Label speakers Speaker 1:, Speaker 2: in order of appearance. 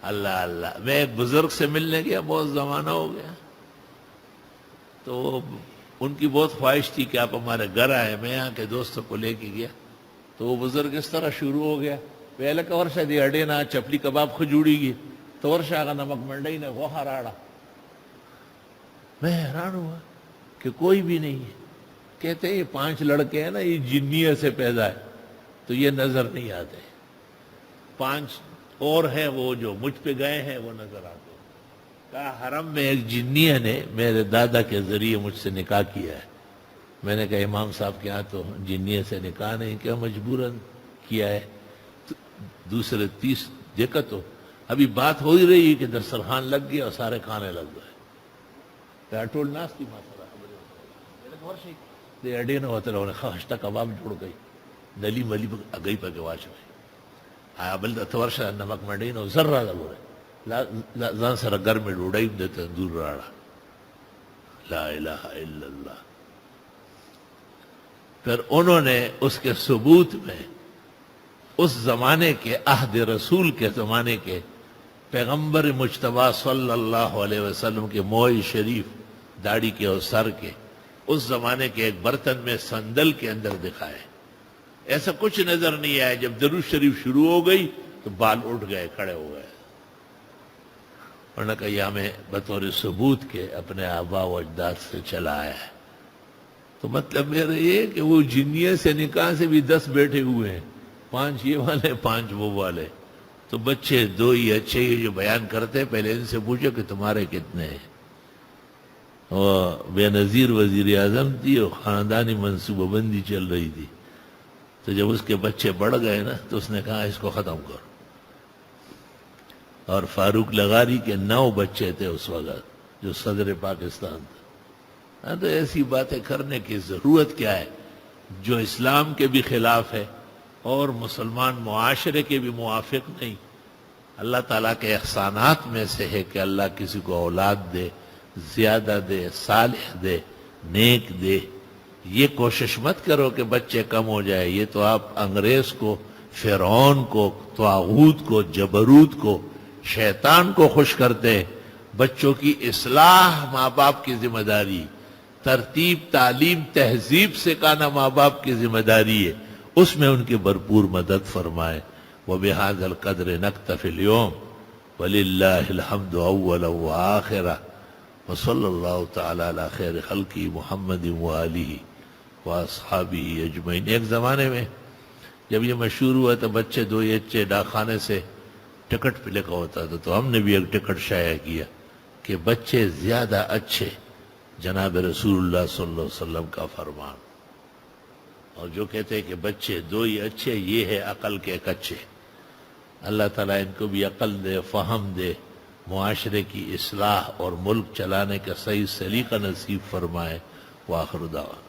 Speaker 1: اللہ اللہ. میں ایک بزرگ سے ملنے گیا، بہت زمانہ ہو گیا، تو ان کی بہت خواہش تھی کہ آپ ہمارے گھر آئے. میں یہاں کے دوستوں کو لے کے گیا تو وہ بزرگ اس طرح شروع ہو گیا، پہلے کا ورشہ دی اڈینا چپلی کباب کھجوڑی گی تو ورشہ آگا نمک منڈئی نے وہ ہراڑا. میں حیران ہوا کہ کوئی بھی نہیں ہے. کہتے ہیں یہ 5 لڑکے ہیں نا، یہ جنیہ سے پیدا ہے تو یہ نظر نہیں آتے. 5 اور ہیں وہ جو مجھ پہ گئے ہیں وہ نظر آتے. کہا حرم میں ایک جنیہ نے میرے دادا کے ذریعے مجھ سے نکاح کیا ہے. میں نے کہا امام صاحب کے ہاں تو جنیہ سے نکاح نہیں کیا، مجبوراً کیا ہے. دوسرے 30 دیکھا تو ابھی بات ہو ہی رہی ہے کہ دسترخوان لگ گیا اور سارے کھانے لگ گئے. ٹول ناستی ماسرا دے اڈے نہ ہوتے رہو خشتا کباب جوڑ گئی نلی ملی گئی پہ کے واش میں آیا بل ورشہ نمک منڈی نو ذرہ لگو رہے زان سر گھر میں ڈوڑائی دیتے دور راڑا. لا الہ الا اللہ. پھر انہوں نے اس کے ثبوت میں اس زمانے کے عہد رسول کے زمانے کے پیغمبر مجتبی صلی اللہ علیہ وسلم کے موئی شریف داڑھی کے اور سر کے اس زمانے کے ایک برتن میں سندل کے اندر دکھائے. ایسا کچھ نظر نہیں آیا. جب درود شریف شروع ہو گئی تو بال اٹھ گئے، کھڑے ہو گئے. انہوں نے کہا یہ ہمیں بطور ثبوت کے اپنے آبا و اجداد سے چلا آیا ہے. تو مطلب میرا یہ کہ وہ جنیہ سے نکاح سے بھی 10 بیٹھے ہوئے ہیں، 5 یہ والے 5 وہ والے. تو بچے 2 ہی اچھے یہ جو بیان کرتے ہیں، پہلے ان سے پوچھو کہ تمہارے کتنے ہیں. بے نظیر وزیر اعظم تھی اور خاندانی منصوبہ بندی چل رہی تھی. تو جب اس کے بچے بڑھ گئے نا تو اس نے کہا اس کو ختم کرو. اور فاروق لغاری کے 9 بچے تھے اس وقت جو صدر پاکستان تھا. تو ایسی باتیں کرنے کی ضرورت کیا ہے جو اسلام کے بھی خلاف ہے اور مسلمان معاشرے کے بھی موافق نہیں. اللہ تعالیٰ کے احسانات میں سے ہے کہ اللہ کسی کو اولاد دے، زیادہ دے، صالح دے، نیک دے. یہ کوشش مت کرو کہ بچے کم ہو جائے. یہ تو آپ انگریز کو، فرعون کو، طاغوت کو، جبروت کو، شیطان کو خوش کرتے. بچوں کی اصلاح ماں باپ کی ذمہ داری، ترتیب، تعلیم، تہذیب سکھانا ماں باپ کی ذمہ داری ہے. اس میں ان کی بھرپور مدد فرمائے. وَبِهَذَا الْقَدْرِ نَكْتَفِي الْيَوْمَ وَلِلَّهِ الْحَمْدُ أَوَّلًا وَآخِرًا وصلی اللہ تعالی علی خیر خلقی محمد وآلہ واصحابہ اجمعین. ایک زمانے میں جب یہ مشہور ہوا تو بچے 2 اچھے ڈاکخانے سے ٹکٹ پہ لکھا ہوتا تھا. تو ہم نے بھی ایک ٹکٹ شائع کیا کہ بچے زیادہ اچھے جناب رسول اللہ صلی اللہ علیہ وسلم کا فرمان. اور جو کہتے ہیں کہ بچے 2 ہی اچھے، یہ ہے عقل کے کچے. اللہ تعالیٰ ان کو بھی عقل دے، فہم دے، معاشرے کی اصلاح اور ملک چلانے کا صحیح سلیقہ نصیب فرمائے. وآخر دعوانا